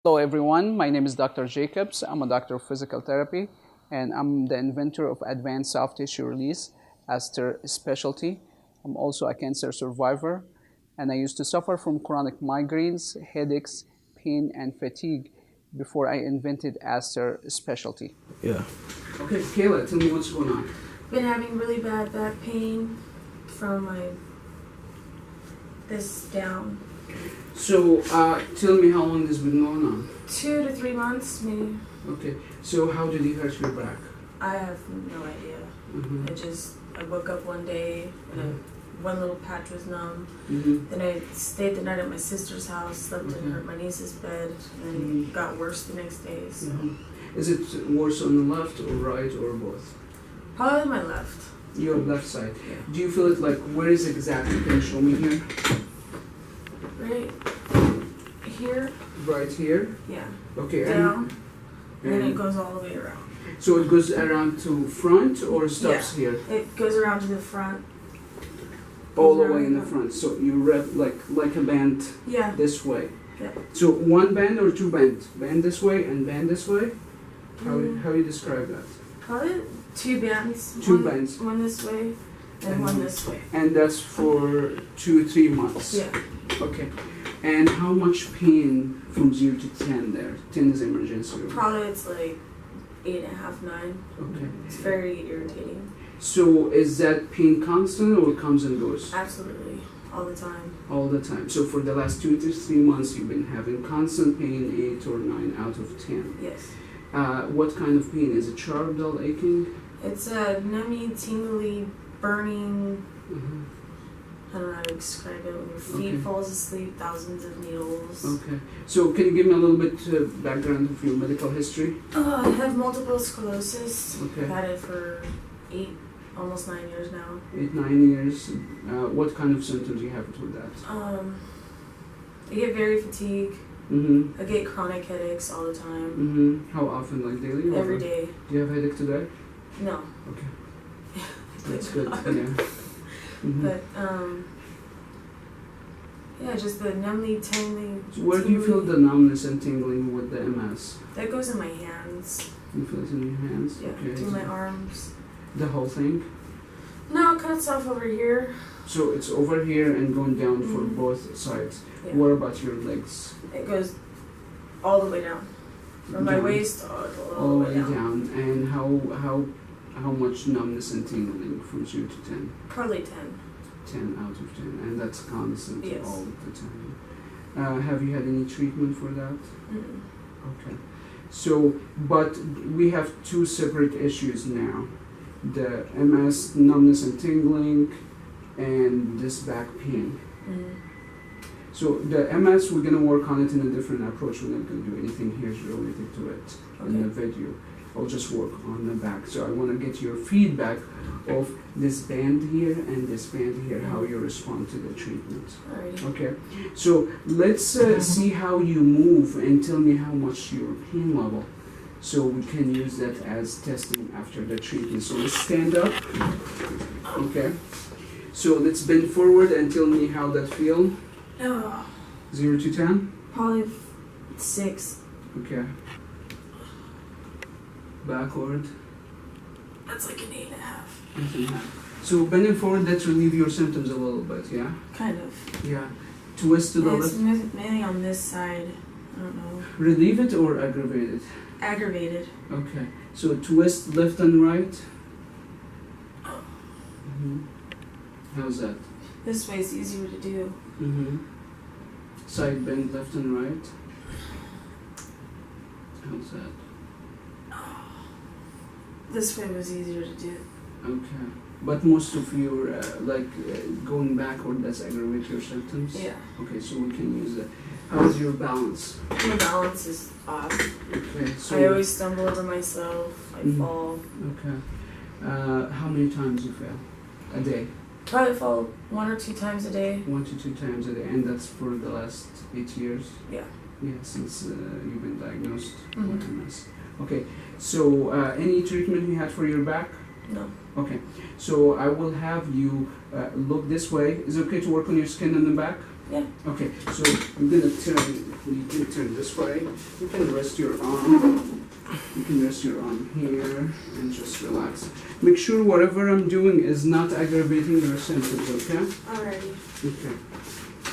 Hello everyone, my name is Dr. Jacobs. I'm a doctor of physical therapy and I'm the inventor of advanced soft tissue release ASTR specialty. I'm also a cancer survivor and I used to suffer from chronic migraines, headaches, pain, and fatigue before I invented ASTR specialty. Yeah. Okay, Kayla, tell me what's going on. Been having really bad back pain from this down. So, tell me how long this has been going on. 2 to 3 months, maybe. Okay, so how did it hurt your back? I have no idea. I woke up one day and one little patch was numb. Then I stayed the night at my sister's house, slept in my niece's bed, and then it got worse the next day. So. Is it worse on the left or right or both? Probably my left. Your left side. Yeah. Do you feel it like, where is exactly? Can you show me here? Right here. Right here? Yeah. Okay. Down. And then it goes all the way around. So it goes around to front or stops here? It goes around to the front. All the way in the front. So you wrap like a band this way. Yeah. So one band or two bands? Band this way and band this way? How you describe that? Probably 2 bands. Two bands. One this way and one this way. And that's for 2 or 3 months? Yeah. Okay. And how much pain from 0 to 10 there? 10 is emergency room. Probably it's like 8.5, 9. Okay. It's very irritating. So is that pain constant or comes and goes? Absolutely. All the time. All the time. So for the last 2 to 3 months you've been having constant pain, 8 or 9 out of 10. Yes. What kind of pain? Is it sharp, dull, aching? It's a nummy, tingly, burning. Mm-hmm. I don't know how to describe it. When your feet falls asleep, thousands of needles. Okay. So can you give me a little bit background of your medical history? I have multiple sclerosis. Okay. I've had it for 8, almost 9 years now. 8, 9 years. What kind of symptoms do you have with that? I get very fatigued. Mm-hmm. I get chronic headaches all the time. Mm-hmm. How often, like daily? Every day. Do you have headache today? No. Okay. That's good. Yeah. Mm-hmm. But yeah, just the numbly, tingling. So where do you feel the numbness and tingling with the MS? That goes in my hands. You feel it in your hands? Yeah, Okay. through my arms. The whole thing? No, it cuts off over here. So it's over here and going down for both sides. Yeah. What about your legs? It goes all the way down. From my waist all the way down. And how much numbness and tingling from 0 to 10? Probably 10. 10 out of 10. And that's constant Yes. all the time. Have you had any treatment for that? Mm-mm. Okay. So, but we have 2 separate issues now. The MS, numbness and tingling, and this back pain. Mm. So the MS, we're going to work on it in a different approach. We're not going to do anything here related to it in the video. I'll just work on the back. So I want to get your feedback of this band here and this band here, how you respond to the treatment. Alrighty. Okay, so let's see how you move and tell me how much your pain level. So we can use that as testing after the treatment. So let's stand up. Okay. So let's bend forward and tell me how that feel. 0 to 10? Probably 6. Okay. Backward. That's like an 8.5. 8.5. So bending forward, that relieve your symptoms a little bit, yeah? Kind of. Yeah. Twist to the It's left. mainly on this side. I don't know. Relieve it or aggravate it? Aggravated. Okay. So twist left and right. How's that? This way is easier to do. Side bend left and right. How's that? This way was easier to do. Okay. But most of your, going backward, that's aggravate your symptoms? Yeah. Okay, so we can use that. How's your balance? My balance is off. Okay, so... I always stumble over myself. I fall. Okay. How many times you fail a day? Probably fall 1 or 2 times a day. 1 to 2 times a day, and that's for the last 8 years? Yeah. Yeah, since you've been diagnosed with MS. Okay, so any treatment you had for your back? No. Okay, so I will have you look this way. Is it okay to work on your skin in the back? Yeah. Okay, so I'm gonna turn, you can turn this way. You can rest your arm. You can rest your arm here and just relax. Make sure whatever I'm doing is not aggravating your symptoms, okay? Alrighty. Okay.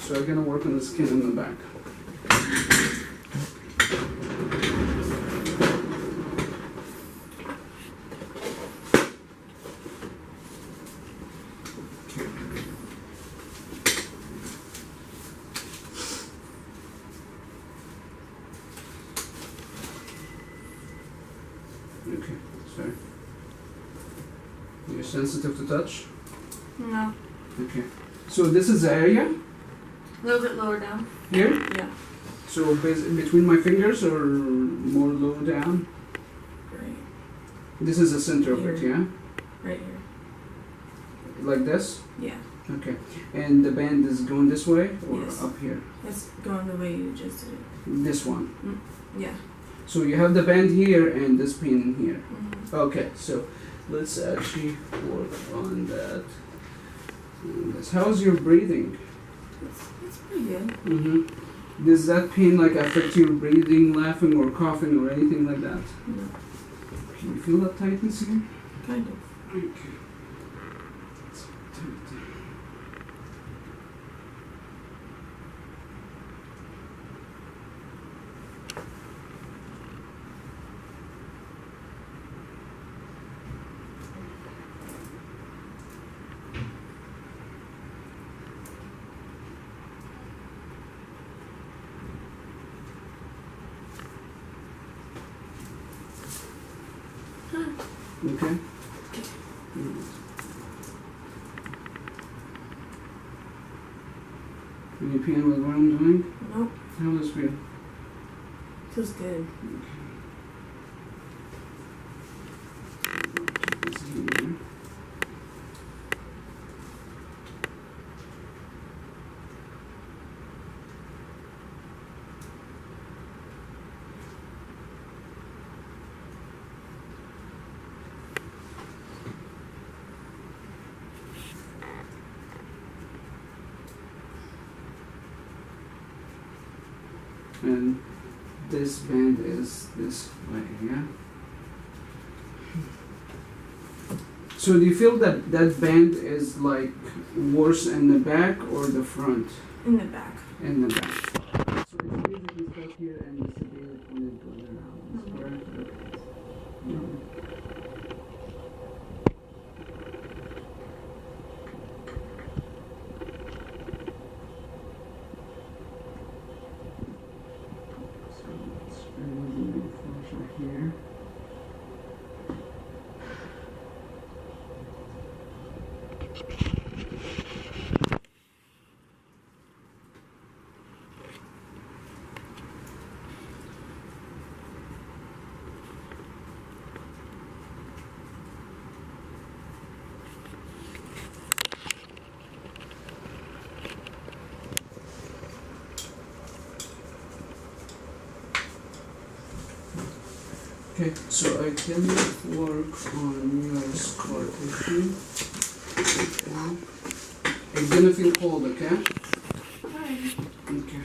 So I'm gonna work on the skin in the back. Okay, sorry. You're sensitive to touch? No. Okay. So this is the area? A little bit lower down. Here? Yeah. So between my fingers or more low down? Right. This is the center of it, yeah? Right here. Like this? Yeah. Okay. And the band is going this way or Yes. up here? It's going the way you just did it. This one. Yeah. So you have the band here and this pin here. Mm-hmm. Okay, so let's actually work on that. How's your breathing? It's pretty good. Mm-hmm. Does that pain like affect your breathing, laughing, or coughing, or anything like that? No. Can you feel that tightness here? Kind of. Okay. It's tight. Okay. Any pain with what I'm doing? Nope. How does it feel? Feels good. This here. And this band is this way, yeah? So do you feel that that band is like worse in the back or the front? In the back. In the back. So it's basically stuck here and it's sedated when it goes around. Is correct? So let's remove the fascia here. Okay, so I can work on your scar tissue. Okay. It's gonna feel cold, okay? Alright. Okay.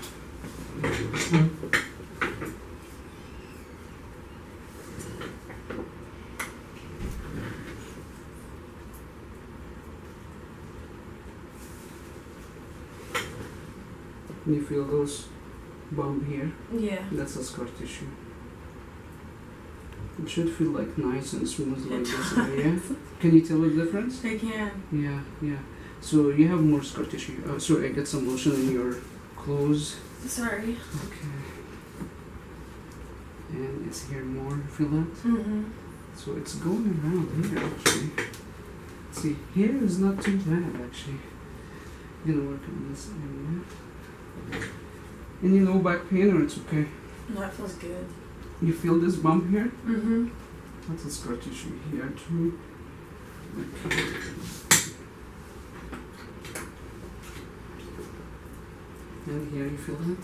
You feel those bump here? Yeah. That's a scar tissue. It should feel like nice and smooth like this area. Can you tell the difference? I can. Yeah, yeah. So you have more scar tissue. Oh, sorry, I got some lotion in your clothes. Sorry. Okay. And it's here more. Feel that? Mm-hmm. So it's going around here actually. See, here is not too bad actually. I'm gonna work on this area. Any low back pain or it's okay? No, it feels good. You feel this bump here? Mm-hmm. That's a scar tissue here too. Okay. And here you feel it?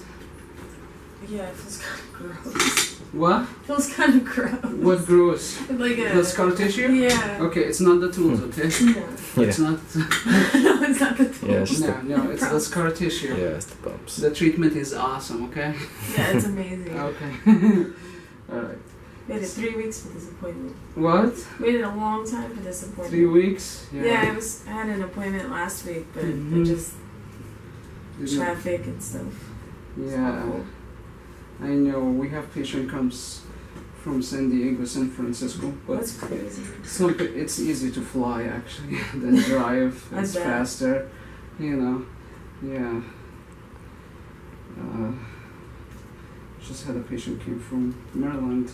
Yeah, it feels kind of gross. What? It feels kind of gross. What gross? Like The scar tissue? Yeah. Okay, it's not the tools, okay? No. It's not. No, it's not the tools. Yeah, it's No, it's the scar tissue. Yeah, it's the bumps. The treatment is awesome, okay? Yeah, it's amazing. Okay. Alright. Waited 3 weeks for this appointment. What? Waited a long time for this appointment. 3 weeks? Yeah, I had an appointment last week, but Mhm. it just Did you- traffic and stuff. Yeah. I know. We have patient comes from San Diego, San Francisco, but That's crazy. it's easy to fly actually than drive. I It's bet. faster, you know. Yeah. Just had a patient came from Maryland.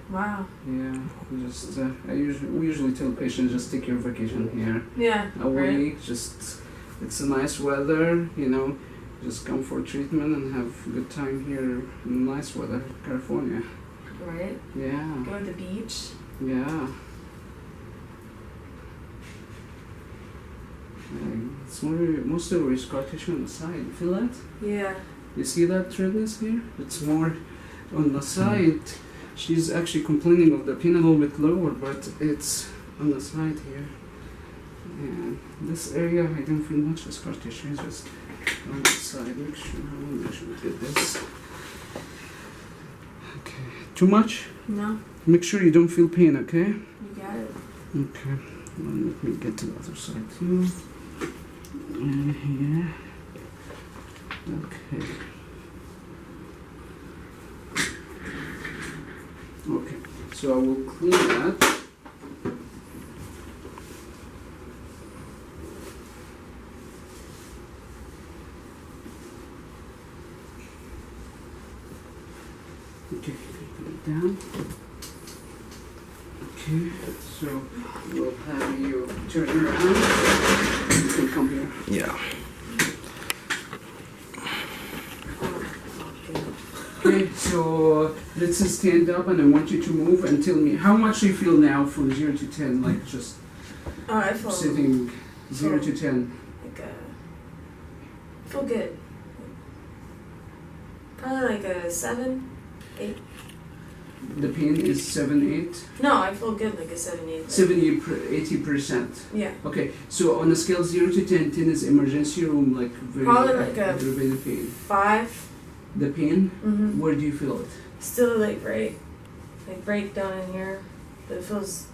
Wow. Yeah. We usually tell patients just take your vacation here Yeah. a Right. week. Just it's a nice weather, you know. Just come for treatment and have a good time here in nice weather, California. Right. Yeah. Go to the beach. Yeah. It's most of the scar tissue on the side. You feel that? Yeah. You see that redness here? It's more on the side. She's actually complaining of the pain a little bit lower, but it's on the side here. And this area, I don't feel much of scar tissue. It's just on the side. Make sure we get this. Okay. Too much? No. Make sure you don't feel pain, okay? You got it. Okay, well, let me get to the other side too. And here. Okay. Okay, so I will clean that. Okay, put it down. Okay, so we'll have you turn around. You can come here. Yeah. Okay, so let's just stand up and I want you to move and tell me how much you feel now from 0 to 10, like just Oh, I feel sitting 0 to 10. like I feel good. Probably like a 7, 8. The pain is 7, 8? No, I feel good like a 7, 8. Like, 80%. Yeah. Okay, so on a scale 0 to 10, 10 is emergency room, like very Probably like a aggravated pain. 5. The pain, Mm-hmm. where do you feel it? Still like right down in here, but it feels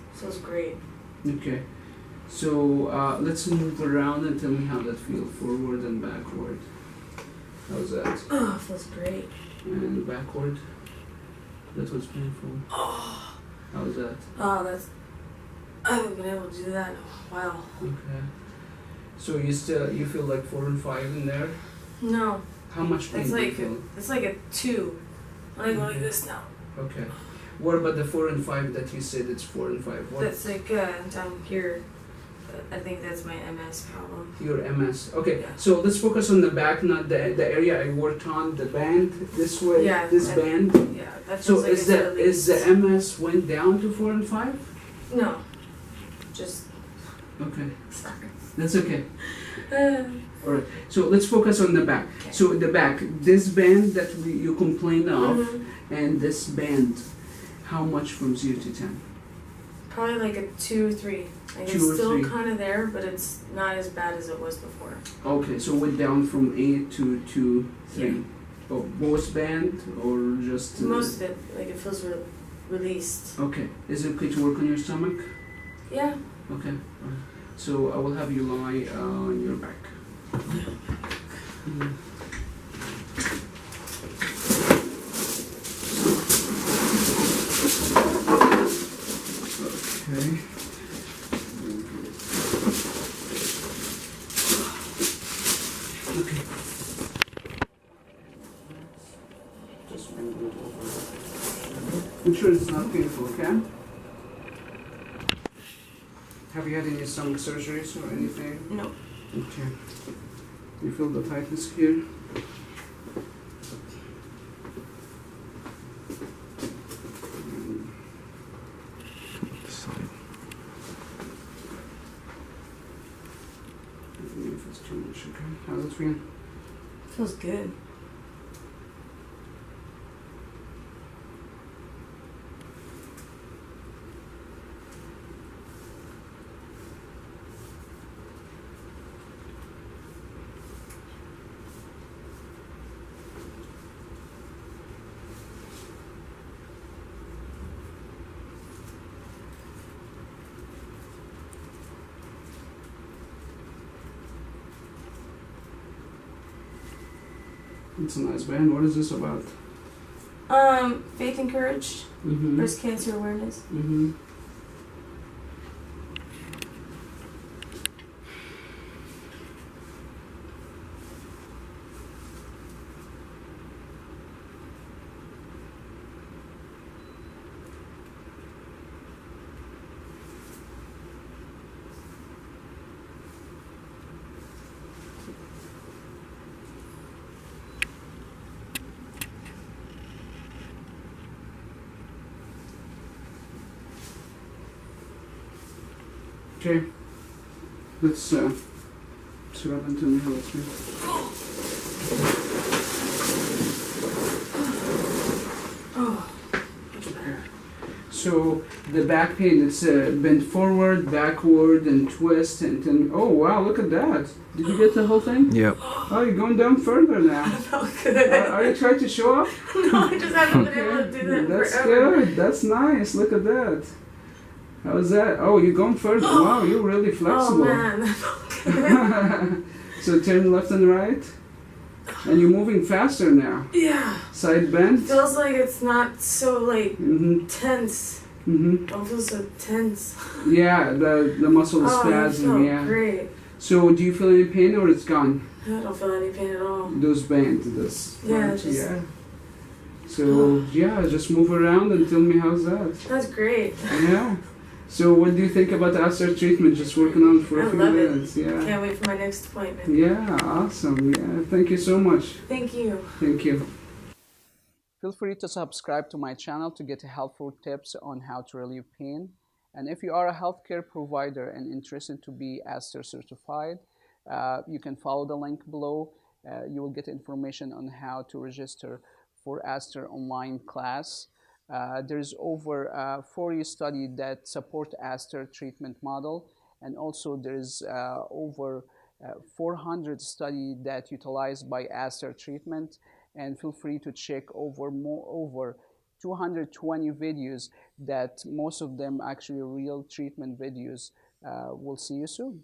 great. Okay, so let's move around and tell me how that feels, forward and backward. How's that? Oh, it feels great. And backward? That was painful. Oh, How's that? I haven't been able to do that in a while. Okay. So you feel like 4 and 5 in there? No, How much pain it's do you like feel? it's like a 2. I go like this now. Okay. What about the 4 and 5 that you said it's 4 and 5? What? That's like down here. I think that's my MS problem. Your MS. Okay, Yeah. so let's focus on the back, not the area I worked on, the band this way, Yeah, this I- band. Yeah, that So feels like is it's the released. MS went down to 4 and 5? No, just Okay, sorry. that's okay. Uh, Alright, so let's focus on the back. Okay. So the back, this band that you complained of, mhm. and this band, how much from 0 to 10? Probably like a 2 or 3. Like 2 it's or still 3. kind of there, but it's not as bad as it was before. Okay, so went down from 8 to 2, 3. Yeah. Oh, both band or just... Most of it, like it feels released. Okay, is it okay to work on your stomach? Yeah. Okay, alright. So I will have you lie on your back. Mm. Okay. Okay. Just move it over. Make sure it's not painful, okay? Have you had any stomach surgeries or anything? No. Okay. You feel the tightness here? If it's too much, okay. How's it feel? Feels good. It's a nice band. What is this about? Faith and courage, breast cancer awareness. Okay, let's rub into me. Let's me. Oh, much better. So the back pain, it's bend forward, backward, and twist, and then, oh wow, look at that. Did you get the whole thing? Yep. Oh, you're going down further now. I felt good. Are you trying to show off? No, I just haven't been able to do that That's forever. good. That's nice. Look at that. How's that? Oh, you're going further. Wow, you're really Oh flexible. man, that felt good. So turn left and right. And you're moving faster now. Yeah. Side bend. Feels like it's not so like Mm-hmm. tense. Mm-hmm. Don't feel so tense. Yeah, the muscle is Oh, that spasming, felt yeah. great. So do you feel any pain or it's gone? I don't feel any pain at all. Those bands, this. Yeah, right? just Yeah. So yeah, just move around and tell me how's that. that's great. Yeah. So what do you think about the ASTR treatment? Just working on it for I a few love it. minutes. Yeah. Can't wait for my next appointment. Yeah, awesome. Yeah, thank you so much. Thank you. Thank you. Feel free to subscribe to my channel to get helpful tips on how to relieve pain. And if you are a healthcare provider and interested to be ASTR certified, you can follow the link below. You will get information on how to register for ASTR online class. There's over 40 studies that support ASTR treatment model, and also there's over 400 studies that utilize by ASTR treatment. And feel free to check over 220 videos that most of them actually real treatment videos. We'll see you soon.